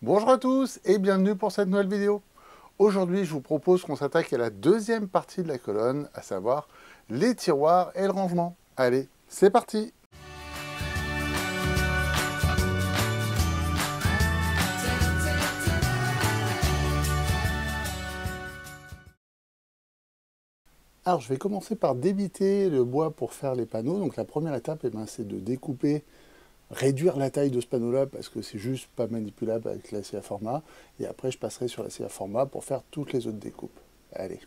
Bonjour à tous et bienvenue pour cette nouvelle vidéo. Aujourd'hui, je vous propose qu'on s'attaque à la deuxième partie de la colonne, à savoir les tiroirs et le rangement. Allez, c'est parti! Alors, je vais commencer par débiter le bois pour faire les panneaux. Donc, la première étape, c'est de découper, réduire la taille de ce panneau-là parce que c'est juste pas manipulable avec la scie à format. Et après, je passerai sur la scie à format pour faire toutes les autres découpes. Allez.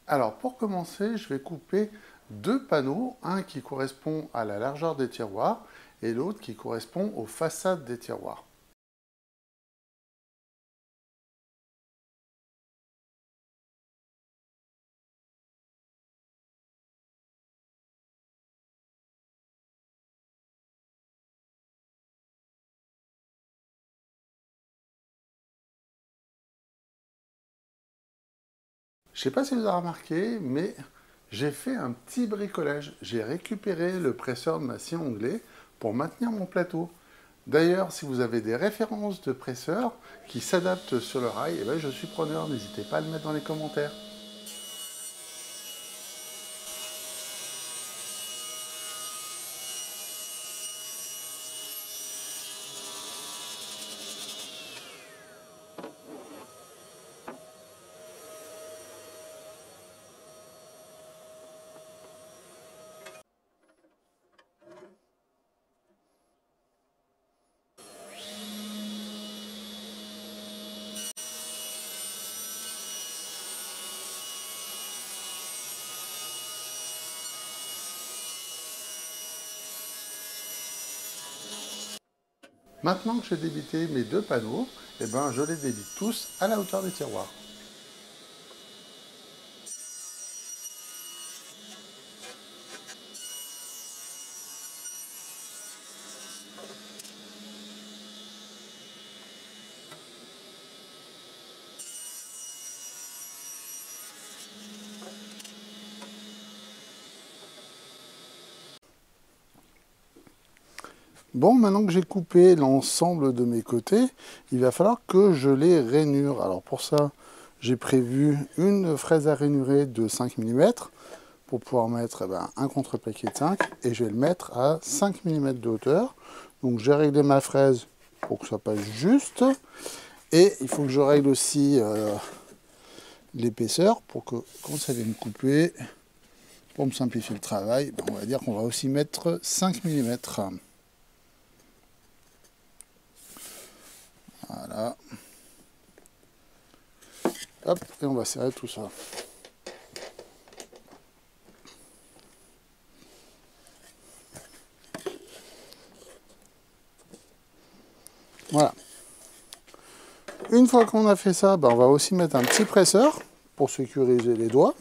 Alors, pour commencer, je vais couper deux panneaux, un qui correspond à la largeur des tiroirs et l'autre qui correspond aux façades des tiroirs. Je ne sais pas si vous avez remarqué, mais j'ai fait un petit bricolage. J'ai récupéré le presseur de ma scie onglée pour maintenir mon plateau. D'ailleurs, si vous avez des références de presseurs qui s'adaptent sur le rail, eh ben, je suis preneur. N'hésitez pas à le mettre dans les commentaires. Maintenant que j'ai débité mes deux panneaux, eh ben, je les débite tous à la hauteur des tiroirs. Bon, maintenant que j'ai coupé l'ensemble de mes côtés, il va falloir que je les rainure. Alors pour ça, j'ai prévu une fraise à rainurer de 5 mm pour pouvoir mettre un contreplaqué de 5 et je vais le mettre à 5 mm de hauteur. Donc j'ai réglé ma fraise pour que ça passe juste et il faut que je règle aussi l'épaisseur pour que quand ça vient me couper, pour me simplifier le travail, on va dire qu'on va aussi mettre 5 mm. Voilà. Hop, et on va serrer tout ça. Voilà. Une fois qu'on a fait ça, on va aussi mettre un petit presseur pour sécuriser les doigts.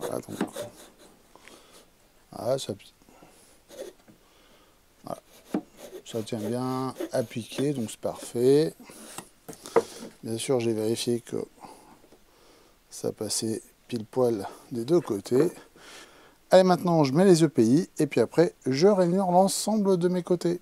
Voilà, donc, voilà, ça tient bien à piquer, donc c'est parfait. Bien sûr, j'ai vérifié que ça passait pile poil des deux côtés. Allez, maintenant, je mets les EPI et puis après, je rainure l'ensemble de mes côtés.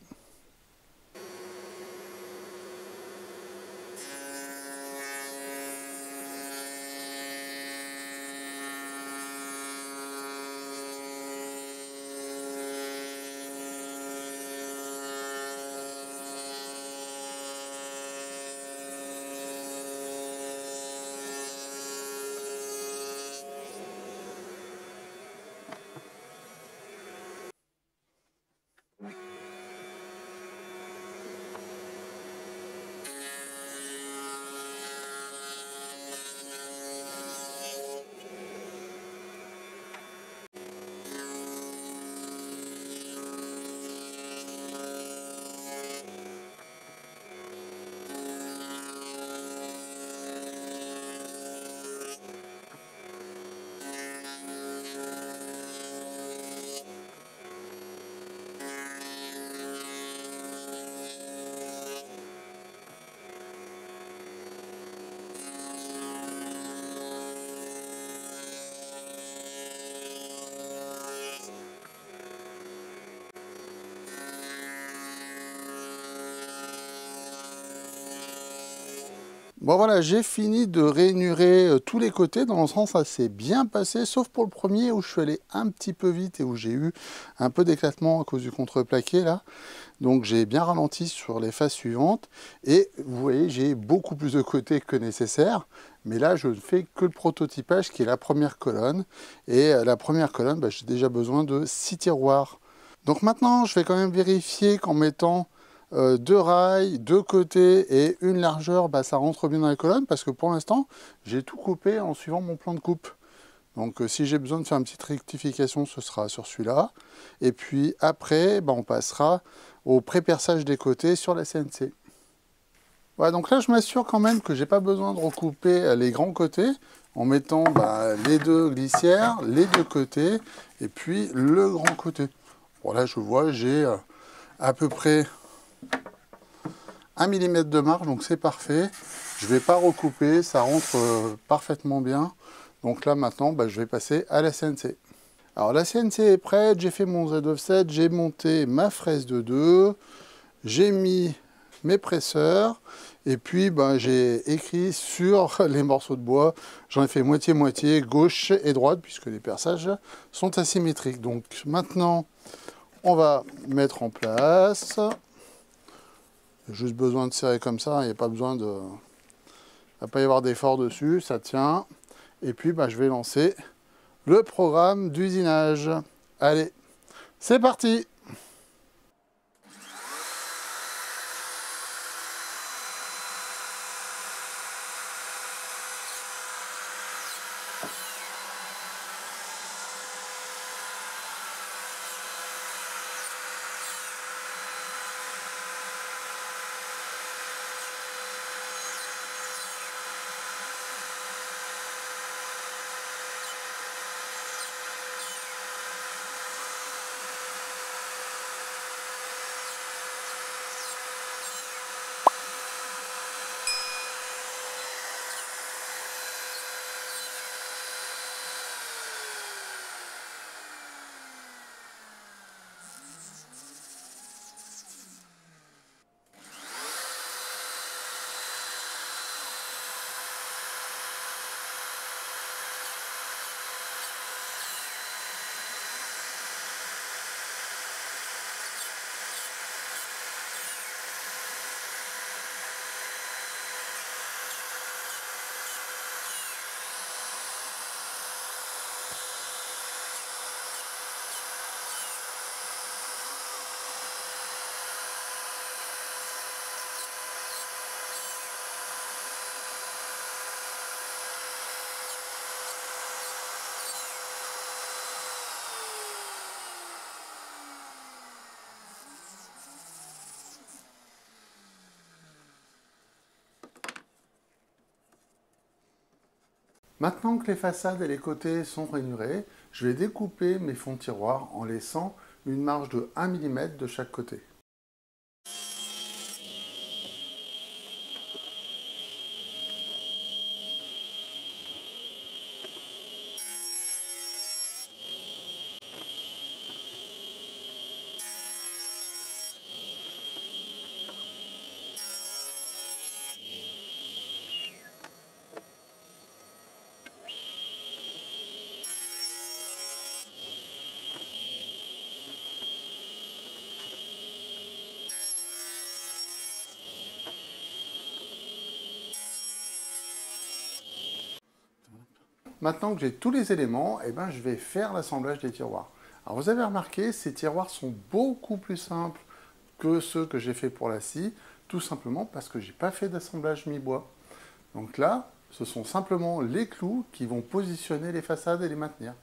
Bon voilà, j'ai fini de rainurer tous les côtés. Dans le sens, ça s'est bien passé, sauf pour le premier où je suis allé un petit peu vite et où j'ai eu un peu d'éclatement à cause du contreplaqué là. Donc j'ai bien ralenti sur les phases suivantes. Et vous voyez, j'ai beaucoup plus de côtés que nécessaire. Mais là, je ne fais que le prototypage qui est la première colonne. Et la première colonne, j'ai déjà besoin de 6 tiroirs. Donc maintenant, je vais quand même vérifier qu'en mettant 2 rails, 2 côtés et une largeur, ça rentre bien dans la colonne parce que pour l'instant, j'ai tout coupé en suivant mon plan de coupe. Donc si j'ai besoin de faire une petite rectification, ce sera sur celui-là. Et puis après, on passera au pré-perçage des côtés sur la CNC. Voilà, donc là, je m'assure quand même que j'ai pas besoin de recouper les grands côtés en mettant les 2 glissières, les 2 côtés et puis le grand côté. Bon, là, je vois, j'ai à peu près 1 mm de marge, donc c'est parfait. Je ne vais pas recouper, ça rentre parfaitement bien. Donc là, maintenant, je vais passer à la CNC. Alors, la CNC est prête, j'ai fait mon Z-offset, j'ai monté ma fraise de 2, j'ai mis mes presseurs, et puis j'ai écrit sur les morceaux de bois, j'en ai fait moitié-moitié, gauche et droite, puisque les perçages sont asymétriques. Donc maintenant, on va mettre en place. Il y a juste besoin de serrer comme ça, il n'y a pas besoin de... Il ne va pas y avoir d'effort dessus, ça tient. Et puis je vais lancer le programme d'usinage. Allez, c'est parti! Maintenant que les façades et les côtés sont rainurés, je vais découper mes fonds de tiroir en laissant une marge de 1 mm de chaque côté. Maintenant que j'ai tous les éléments, je vais faire l'assemblage des tiroirs. Alors vous avez remarqué, ces tiroirs sont beaucoup plus simples que ceux que j'ai fait pour la scie, tout simplement parce que je n'ai pas fait d'assemblage mi-bois. Donc là, ce sont simplement les clous qui vont positionner les façades et les maintenir.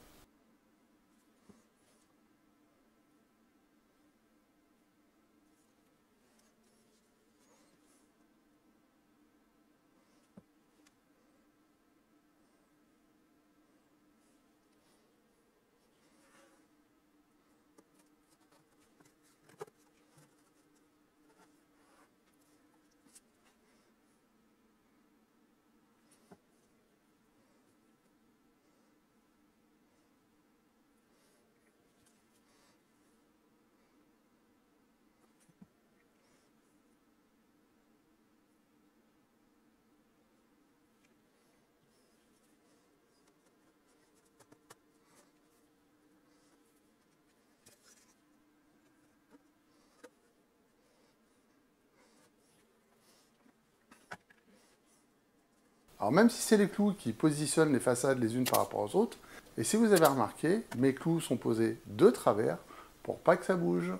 Alors même si c'est les clous qui positionnent les façades les unes par rapport aux autres, et si vous avez remarqué, mes clous sont posés de travers pour pas que ça bouge.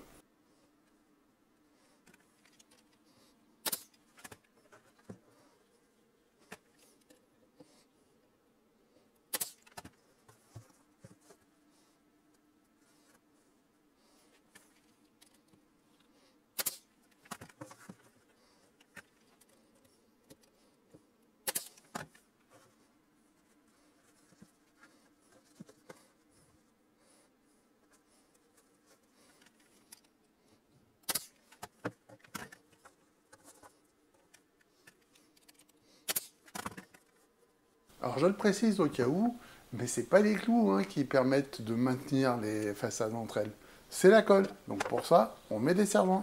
Alors je le précise au cas où, mais c'est pas les clous hein, qui permettent de maintenir les façades entre elles. C'est la colle. Donc pour ça, on met des serre-joints.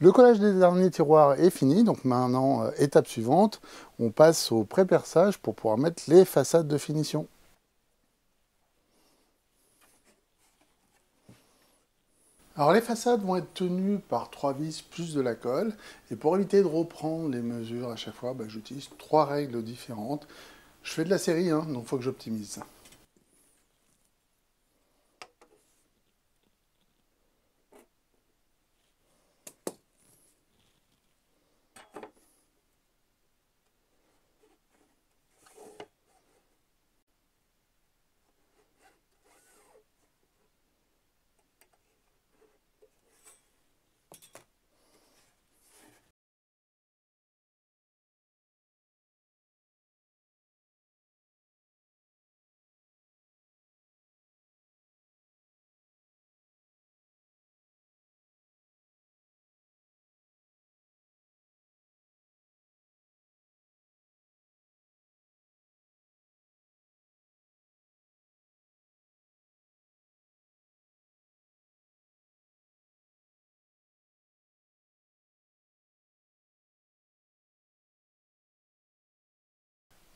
Le collage des derniers tiroirs est fini, donc maintenant, étape suivante, on passe au pré-perçage pour pouvoir mettre les façades de finition. Alors les façades vont être tenues par 3 vis plus de la colle, et pour éviter de reprendre les mesures à chaque fois, j'utilise 3 règles différentes. Je fais de la série, hein, donc il faut que j'optimise.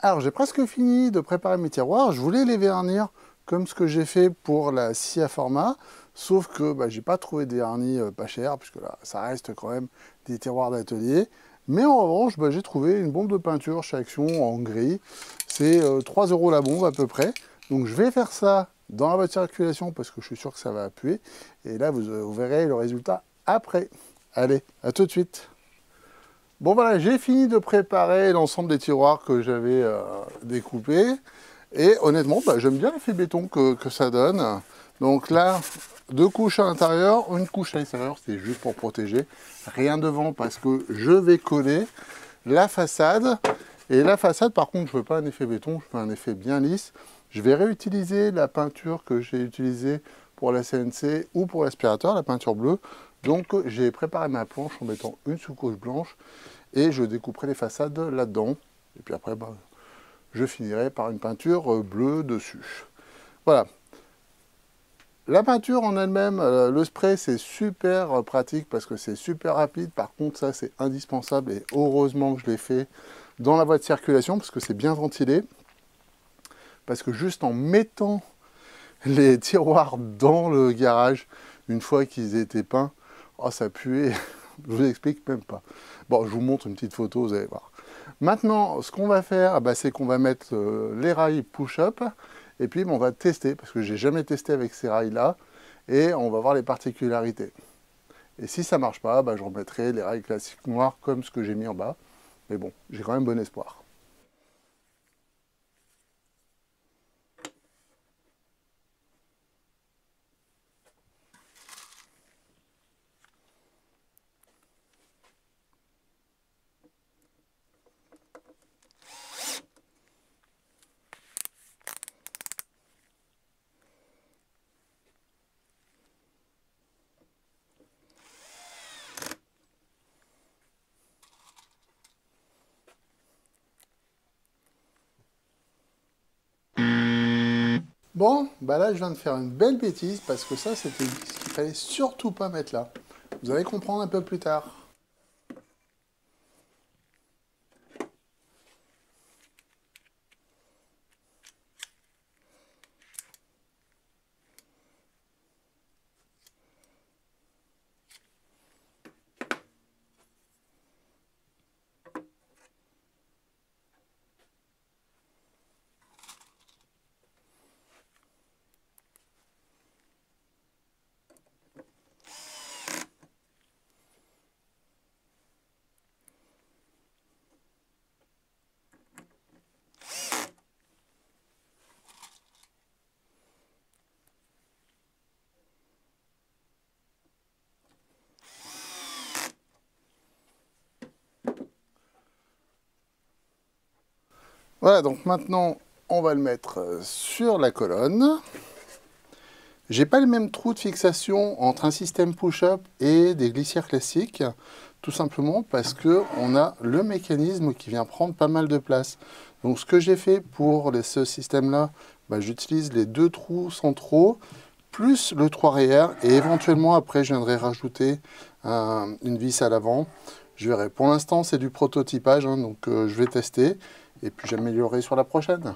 Alors j'ai presque fini de préparer mes tiroirs, je voulais les vernir comme ce que j'ai fait pour la scie à format, sauf que j'ai pas trouvé de vernis pas cher, puisque là ça reste quand même des tiroirs d'atelier. Mais en revanche, j'ai trouvé une bombe de peinture chez Action en gris, c'est 3 € la bombe à peu près. Donc je vais faire ça dans la boîte de circulation parce que je suis sûr que ça va appuyer. Et là vous verrez le résultat après. Allez, à tout de suite. Bon voilà, j'ai fini de préparer l'ensemble des tiroirs que j'avais découpés. Et honnêtement, j'aime bien l'effet béton que ça donne. Donc là, 2 couches à l'intérieur, une couche à l'extérieur, c'est juste pour protéger. Rien devant parce que je vais coller la façade. Et la façade, par contre, je ne veux pas un effet béton, je veux un effet bien lisse. Je vais réutiliser la peinture que j'ai utilisée pour la CNC ou pour l'aspirateur, la peinture bleue. Donc j'ai préparé ma planche en mettant une sous-couche blanche et je découperai les façades là-dedans. Et puis après, je finirai par une peinture bleue dessus. Voilà. La peinture en elle-même, le spray, c'est super pratique parce que c'est super rapide. Par contre, ça, c'est indispensable et heureusement que je l'ai fait dans la voie de circulation parce que c'est bien ventilé. Parce que juste en mettant les tiroirs dans le garage, une fois qu'ils étaient peints, oh, ça puait, je vous explique même pas. Bon, je vous montre une petite photo, vous allez voir. Maintenant, ce qu'on va faire, c'est qu'on va mettre les rails push-up, et puis on va tester, parce que j'ai jamais testé avec ces rails-là, et on va voir les particularités. Et si ça marche pas, je remettrai les rails classiques noirs comme ce que j'ai mis en bas. Mais bon, j'ai quand même bon espoir. Bon, là je viens de faire une belle bêtise parce que ça c'était ce qu'il fallait surtout pas mettre là. Vous allez comprendre un peu plus tard. Voilà, donc maintenant, on va le mettre sur la colonne. J'ai pas le même trou de fixation entre un système push-up et des glissières classiques, tout simplement parce que on a le mécanisme qui vient prendre pas mal de place. Donc ce que j'ai fait pour ce système-là, bah, j'utilise les 2 trous centraux, plus le trou arrière, et éventuellement après je viendrai rajouter une vis à l'avant. Je verrai. Pour l'instant c'est du prototypage, hein, donc je vais tester, et puis j'améliorerai sur la prochaine.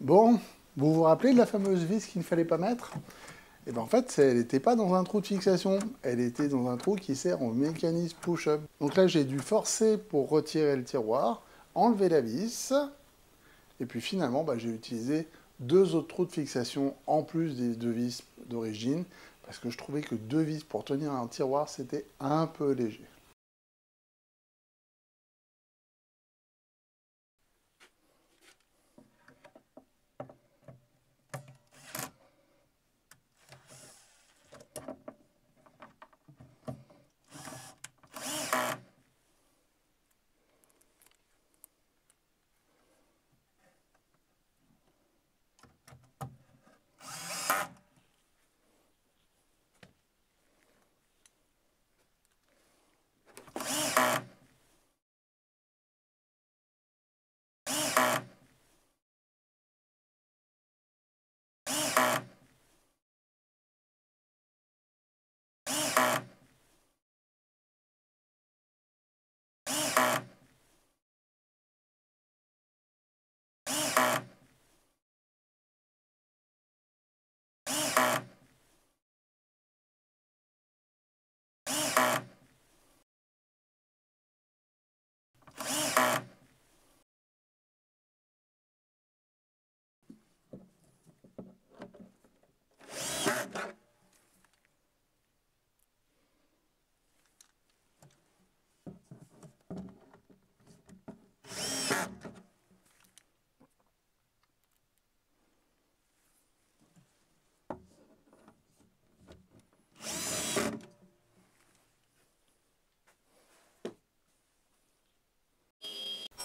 Bon, vous vous rappelez de la fameuse vis qu'il ne fallait pas mettre? Et bien en fait, elle n'était pas dans un trou de fixation, elle était dans un trou qui sert au mécanisme push-up. Donc là, j'ai dû forcer pour retirer le tiroir, enlever la vis, et puis finalement, bah, j'ai utilisé 2 autres trous de fixation en plus des 2 vis d'origine, parce que je trouvais que 2 vis pour tenir un tiroir, c'était un peu léger.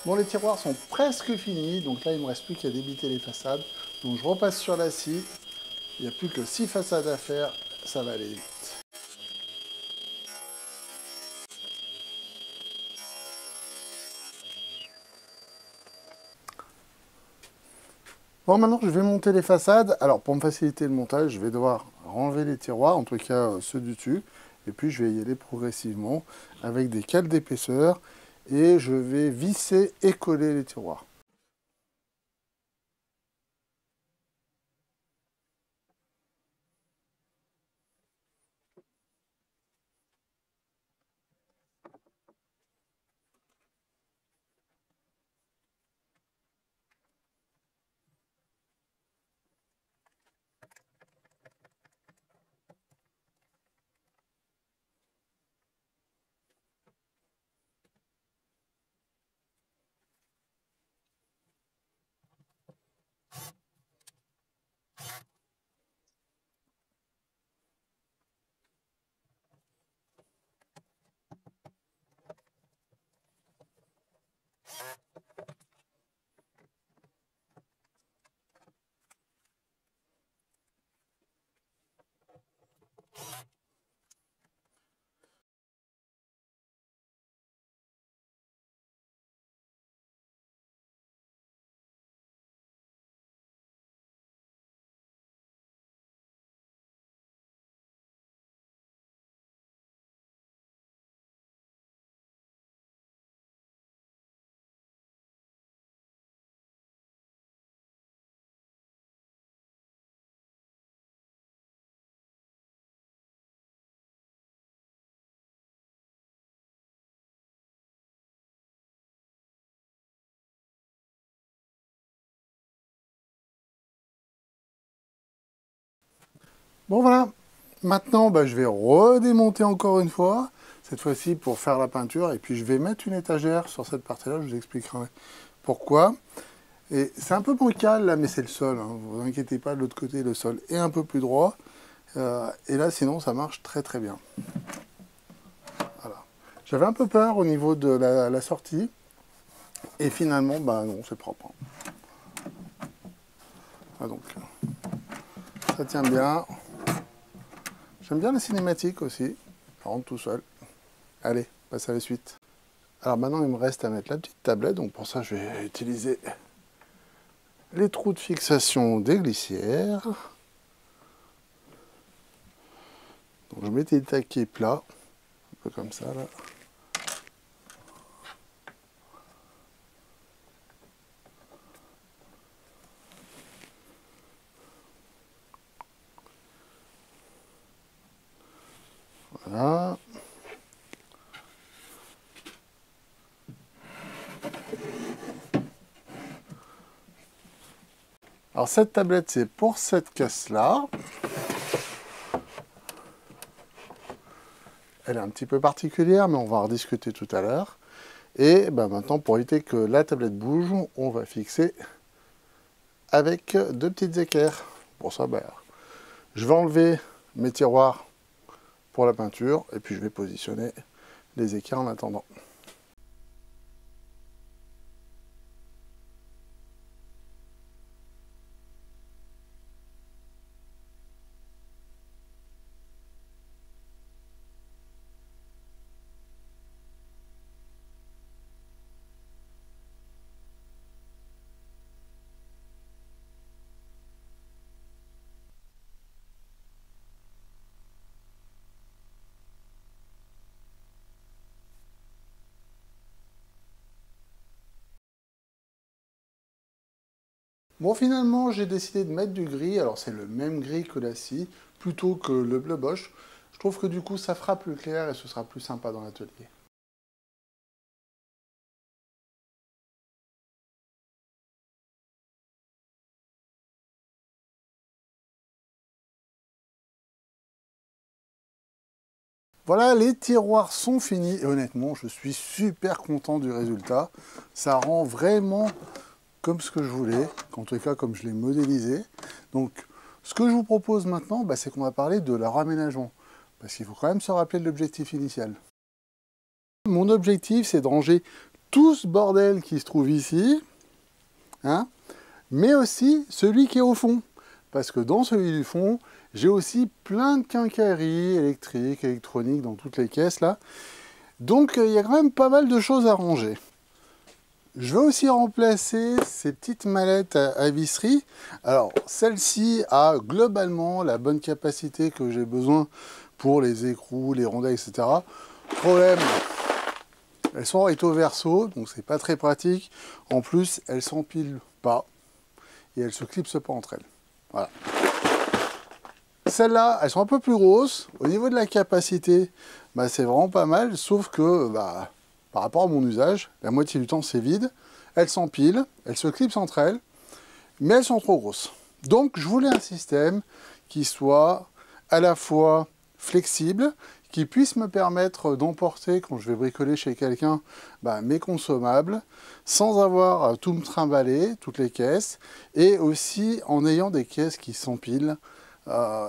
Bon, les tiroirs sont presque finis, donc là, il ne me reste plus qu'à débiter les façades. Donc je repasse sur la scie, il n'y a plus que 6 façades à faire, ça va aller vite. Bon, maintenant, je vais monter les façades. Alors, pour me faciliter le montage, je vais devoir enlever les tiroirs, en tout cas ceux du dessus. Et puis, je vais y aller progressivement avec des cales d'épaisseur. Et je vais visser et coller les tiroirs. Bon, voilà. Maintenant, bah, je vais redémonter encore une fois. Cette fois-ci pour faire la peinture. Et puis, je vais mettre une étagère sur cette partie-là. Je vous expliquerai pourquoi. Et c'est un peu bancal là, mais c'est le sol. Hein. Vous inquiétez pas, de l'autre côté, le sol est un peu plus droit. Et là, sinon, ça marche très très bien. Voilà. J'avais un peu peur au niveau de la sortie. Et finalement, bah non, c'est propre. Ah, donc, ça tient bien. J'aime bien la cinématique aussi. Ça rentre tout seul. Allez, passe à la suite. Alors maintenant, il me reste à mettre la petite tablette. Donc pour ça, je vais utiliser les trous de fixation des glissières. Donc je mets des taquets plats. Un peu comme ça, là. Voilà. Alors cette tablette, c'est pour cette caisse-là. Elle est un petit peu particulière, mais on va en rediscuter tout à l'heure. Et ben maintenant, pour éviter que la tablette bouge, on va fixer avec deux petites équerres. Pour ça, ben, je vais enlever mes tiroirs pour la peinture, et puis je vais positionner les équerres en attendant. Bon, finalement, j'ai décidé de mettre du gris. Alors, c'est le même gris que la scie, plutôt que le bleu Bosch. Je trouve que du coup, ça fera plus clair et ce sera plus sympa dans l'atelier. Voilà, les tiroirs sont finis et honnêtement, je suis super content du résultat. Ça rend vraiment comme ce que je voulais, en tout cas comme je l'ai modélisé. Donc, ce que je vous propose maintenant, bah, c'est qu'on va parler de leur aménagement. Parce qu'il faut quand même se rappeler de l'objectif initial. Mon objectif, c'est de ranger tout ce bordel qui se trouve ici, hein, mais aussi celui qui est au fond. Parce que dans celui du fond, j'ai aussi plein de quincailleries électriques, électroniques dans toutes les caisses là. Donc il y a quand même pas mal de choses à ranger. Je vais aussi remplacer ces petites mallettes à visserie. Alors celle-ci a globalement la bonne capacité que j'ai besoin pour les écrous, les rondelles, etc. Problème, elles sont recto verso, donc c'est pas très pratique. En plus, elles s'empilent pas et elles se clipsent pas entre elles. Voilà. Celles-là, elles sont un peu plus grosses. Au niveau de la capacité, bah, c'est vraiment pas mal, sauf que bah, par rapport à mon usage, la moitié du temps c'est vide. Elles s'empilent, elles se clipsent entre elles, mais elles sont trop grosses. Donc je voulais un système qui soit à la fois flexible, qui puisse me permettre d'emporter, quand je vais bricoler chez quelqu'un, bah, mes consommables, sans avoir à tout me trimballer, toutes les caisses, et aussi en ayant des caisses qui s'empilent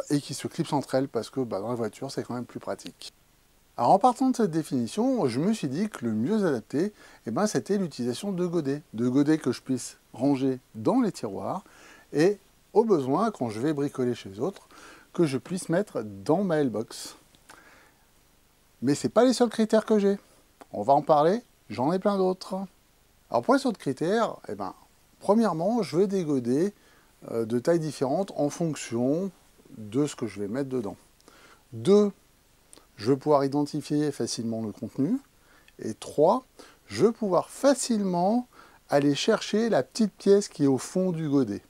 et qui se clipsent entre elles, parce que bah, dans la voiture, c'est quand même plus pratique. Alors en partant de cette définition, je me suis dit que le mieux adapté, eh ben, c'était l'utilisation de godets. De godets que je puisse ranger dans les tiroirs, et au besoin, quand je vais bricoler chez les autres, que je puisse mettre dans ma L-box. Mais ce n'est pas les seuls critères que j'ai. On va en parler, j'en ai plein d'autres. Alors pour les autres critères, eh ben, premièrement, je veux des godets de tailles différentes en fonction de ce que je vais mettre dedans. 2, je veux pouvoir identifier facilement le contenu. Et 3, je veux pouvoir facilement aller chercher la petite pièce qui est au fond du godet.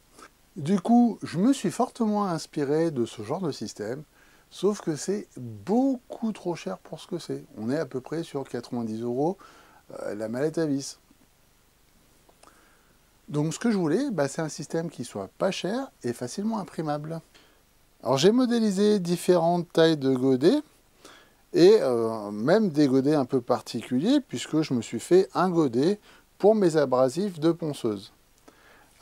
Du coup, je me suis fortement inspiré de ce genre de système, sauf que c'est beaucoup trop cher pour ce que c'est. On est à peu près sur 90 € la mallette à vis. Donc ce que je voulais, bah, c'est un système qui soit pas cher et facilement imprimable. Alors j'ai modélisé différentes tailles de godets et même des godets un peu particuliers puisque je me suis fait un godet pour mes abrasifs de ponceuse.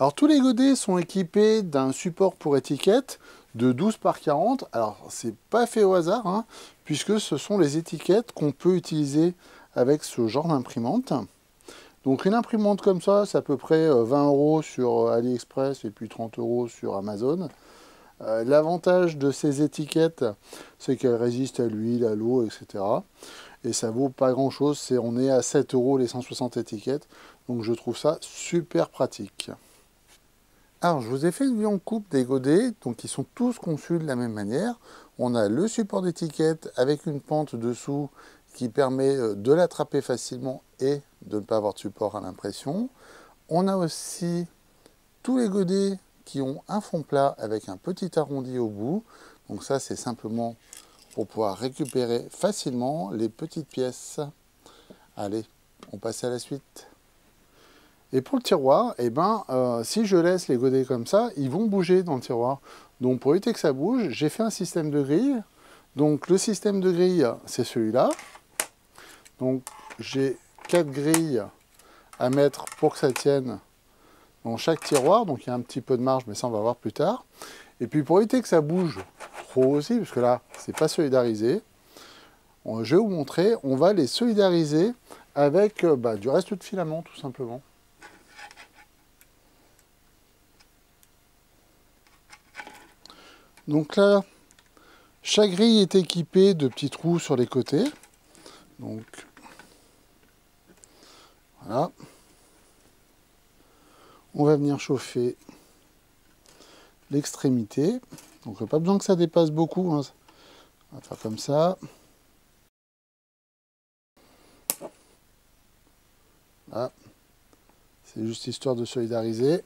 Alors tous les godets sont équipés d'un support pour étiquette, de 12 par 40. Alors, c'est pas fait au hasard, hein, puisque ce sont les étiquettes qu'on peut utiliser avec ce genre d'imprimante. Donc, une imprimante comme ça, c'est à peu près 20 € sur AliExpress et puis 30 € sur Amazon. L'avantage de ces étiquettes, c'est qu'elles résistent à l'huile, à l'eau, etc. Et ça vaut pas grand chose, on est à 7 € les 160 étiquettes. Donc je trouve ça super pratique. Alors je vous ai fait une vue en coupe des godets, donc ils sont tous conçus de la même manière. On a le support d'étiquette avec une pente dessous qui permet de l'attraper facilement et de ne pas avoir de support à l'impression. On a aussi tous les godets qui ont un fond plat avec un petit arrondi au bout. Donc ça c'est simplement pour pouvoir récupérer facilement les petites pièces. Allez, on passe à la suite. Et pour le tiroir, eh ben, si je laisse les godets comme ça, ils vont bouger dans le tiroir. Donc pour éviter que ça bouge, j'ai fait un système de grille. Donc le système de grille, c'est celui-là. Donc j'ai 4 grilles à mettre pour que ça tienne dans chaque tiroir. Donc il y a un petit peu de marge, mais ça on va voir plus tard. Et puis pour éviter que ça bouge trop aussi, parce que là, c'est pas solidarisé, je vais vous montrer, on va les solidariser avec du reste de filament tout simplement. Donc là, chaque grille est équipée de petits trous sur les côtés. Donc voilà. On va venir chauffer l'extrémité. Donc pas besoin que ça dépasse beaucoup, hein. On va faire comme ça. Là. C'est juste histoire de solidariser.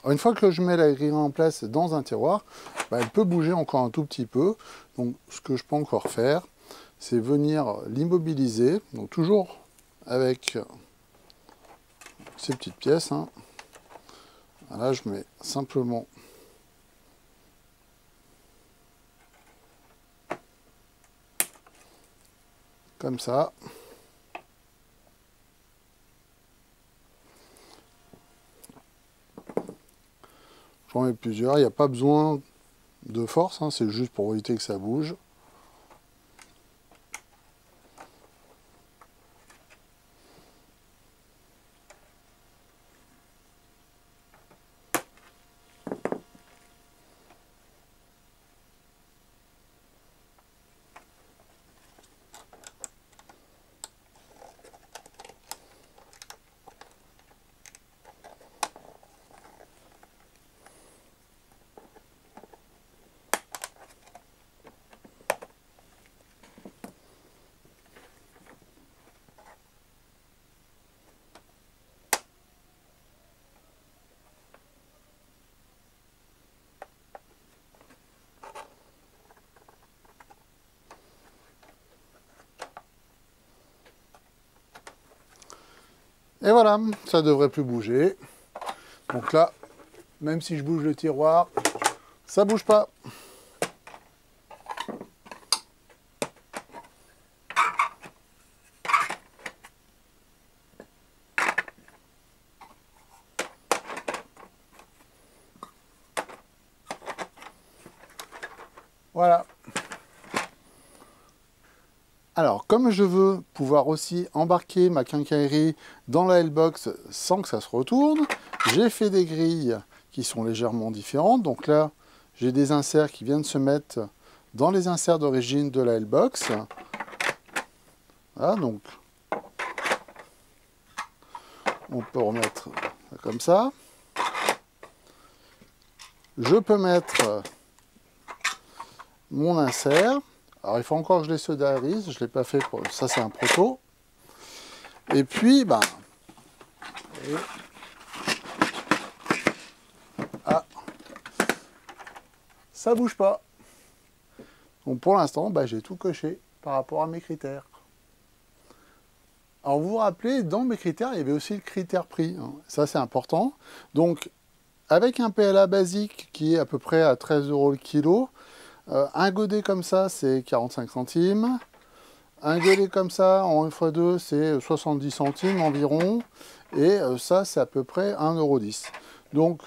Une fois que je mets la grille en place dans un tiroir, elle peut bouger encore un tout petit peu. Donc ce que je peux encore faire, c'est venir l'immobiliser, donc toujours avec ces petites pièces, hein. Là je mets simplement comme ça. J'en mets plusieurs, il n'y a pas besoin de force, hein, c'est juste pour éviter que ça bouge. Et voilà, ça devrait plus bouger. Donc là, même si je bouge le tiroir, ça bouge pas. Voilà. Alors, comme je veux pouvoir aussi embarquer ma quincaillerie dans la L-Box sans que ça se retourne, j'ai fait des grilles qui sont légèrement différentes. Donc là, j'ai des inserts qui viennent se mettre dans les inserts d'origine de la L-Box. Voilà, donc on peut remettre comme ça. Je peux mettre mon insert. Alors il faut encore que je les soldarise, je ne l'ai pas fait, pour ça c'est un proto. Et puis, bah, ah, ça bouge pas. Donc pour l'instant, bah, j'ai tout coché par rapport à mes critères. Alors vous vous rappelez, dans mes critères, il y avait aussi le critère prix. Hein. Ça c'est important. Donc avec un PLA basique qui est à peu près à 13 € le kilo, un godet comme ça c'est 45 centimes. Un godet comme ça en 1x2 c'est 70 centimes environ. Et ça c'est à peu près 1,10 €. Donc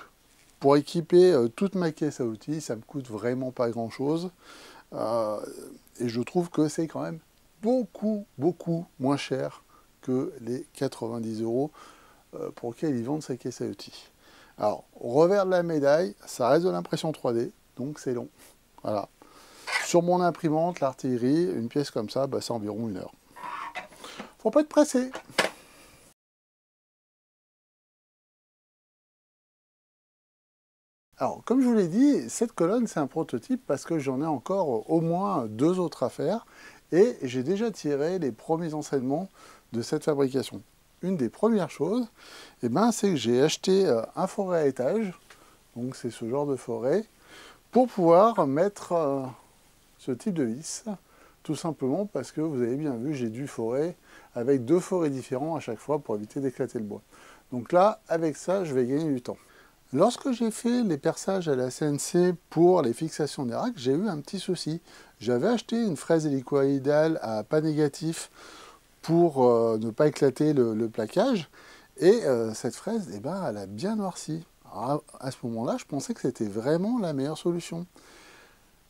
pour équiper toute ma caisse à outils, ça me coûte vraiment pas grand chose. Et je trouve que c'est quand même beaucoup moins cher que les 90 € pour lesquels ils vendent ces caisses à outils. Alors, au revers de la médaille, ça reste de l'impression 3D, donc c'est long. Voilà. Sur mon imprimante, l'artillerie, une pièce comme ça, bah, c'est environ 1 heure. Faut pas être pressé. Alors, comme je vous l'ai dit, cette colonne, c'est un prototype parce que j'en ai encore au moins 2 autres à faire et j'ai déjà tiré les premiers enseignements de cette fabrication. Une des premières choses, eh ben, c'est que j'ai acheté un forêt à étage, donc c'est ce genre de forêt, pour pouvoir mettre ce type de vis, tout simplement parce que vous avez bien vu, j'ai du forêt avec 2 forêts différents à chaque fois pour éviter d'éclater le bois. Donc là, avec ça, je vais gagner du temps. Lorsque j'ai fait les perçages à la CNC pour les fixations des racks, j'ai eu un petit souci. J'avais acheté une fraise hélicoïdale à pas négatif pour ne pas éclater le plaquage. Et cette fraise, eh ben, elle a bien noirci. Alors, à ce moment-là, je pensais que c'était vraiment la meilleure solution.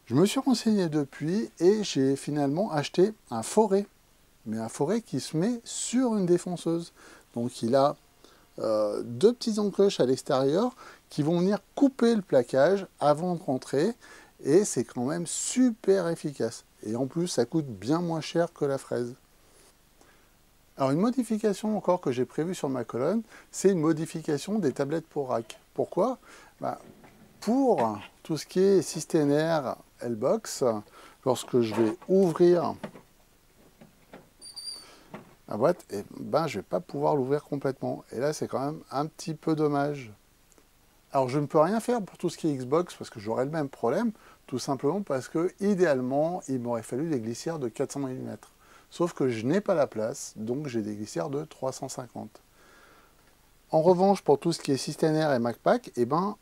Je me suis renseigné depuis et j'ai finalement acheté un forêt. Mais un forêt qui se met sur une défonceuse. Donc il a 2 petits encoches à l'extérieur qui vont venir couper le plaquage avant de rentrer. Et c'est quand même super efficace. Et en plus, ça coûte bien moins cher que la fraise. Alors une modification encore que j'ai prévue sur ma colonne, c'est une modification des tablettes pour rack. Pourquoi? Pour tout ce qui est Systener L-Box, lorsque je vais ouvrir la boîte, je ne vais pas pouvoir l'ouvrir complètement. Et là, c'est quand même un petit peu dommage. Alors je ne peux rien faire pour tout ce qui est Xbox, parce que j'aurais le même problème, tout simplement parce que, idéalement, il m'aurait fallu des glissières de 400 mm. Sauf que je n'ai pas la place, donc j'ai des glissières de 350. En revanche, pour tout ce qui est Systener et MacPack,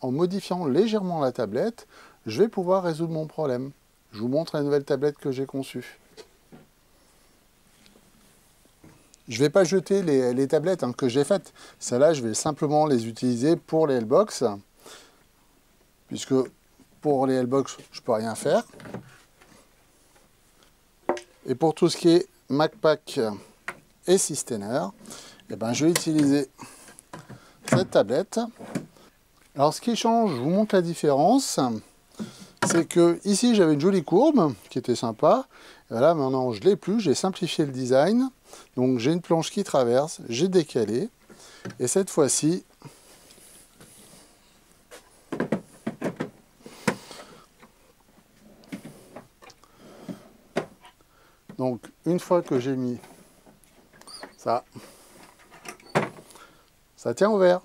en modifiant légèrement la tablette, je vais pouvoir résoudre mon problème. Je vous montre la nouvelle tablette que j'ai conçue. Je ne vais pas jeter les tablettes que j'ai faites. Celles-là, je vais simplement les utiliser pour les L-Box, puisque pour les L-Box, je ne peux rien faire. Et pour tout ce qui est MacPack et Systener, je vais utiliser cette tablette. Alors ce qui change, je vous montre la différence, c'est que ici j'avais une jolie courbe qui était sympa. Et là maintenant je ne l'ai plus, j'ai simplifié le design. Donc j'ai une planche qui traverse, j'ai décalé. Et cette fois-ci, donc une fois que j'ai mis ça, ça tient ouvert.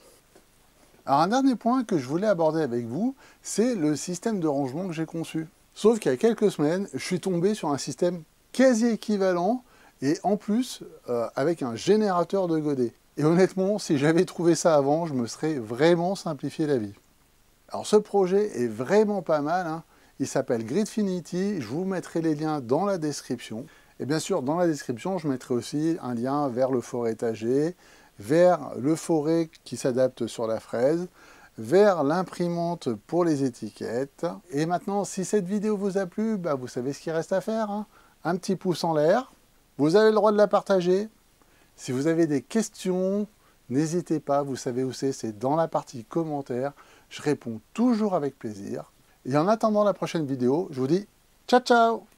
Alors un dernier point que je voulais aborder avec vous, c'est le système de rangement que j'ai conçu. Sauf qu'il y a quelques semaines, je suis tombé sur un système quasi équivalent et en plus avec un générateur de godets. Et honnêtement, si j'avais trouvé ça avant, je me serais vraiment simplifié la vie. Alors ce projet est vraiment pas mal, hein. Il s'appelle Gridfinity, je vous mettrai les liens dans la description. Et bien sûr, dans la description, je mettrai aussi un lien vers le forêt étagé, vers le forêt qui s'adapte sur la fraise, vers l'imprimante pour les étiquettes. Et maintenant, si cette vidéo vous a plu, vous savez ce qu'il reste à faire, hein. Un petit pouce en l'air, vous avez le droit de la partager. Si vous avez des questions, n'hésitez pas, vous savez où c'est dans la partie commentaires. Je réponds toujours avec plaisir. Et en attendant la prochaine vidéo, je vous dis ciao ciao!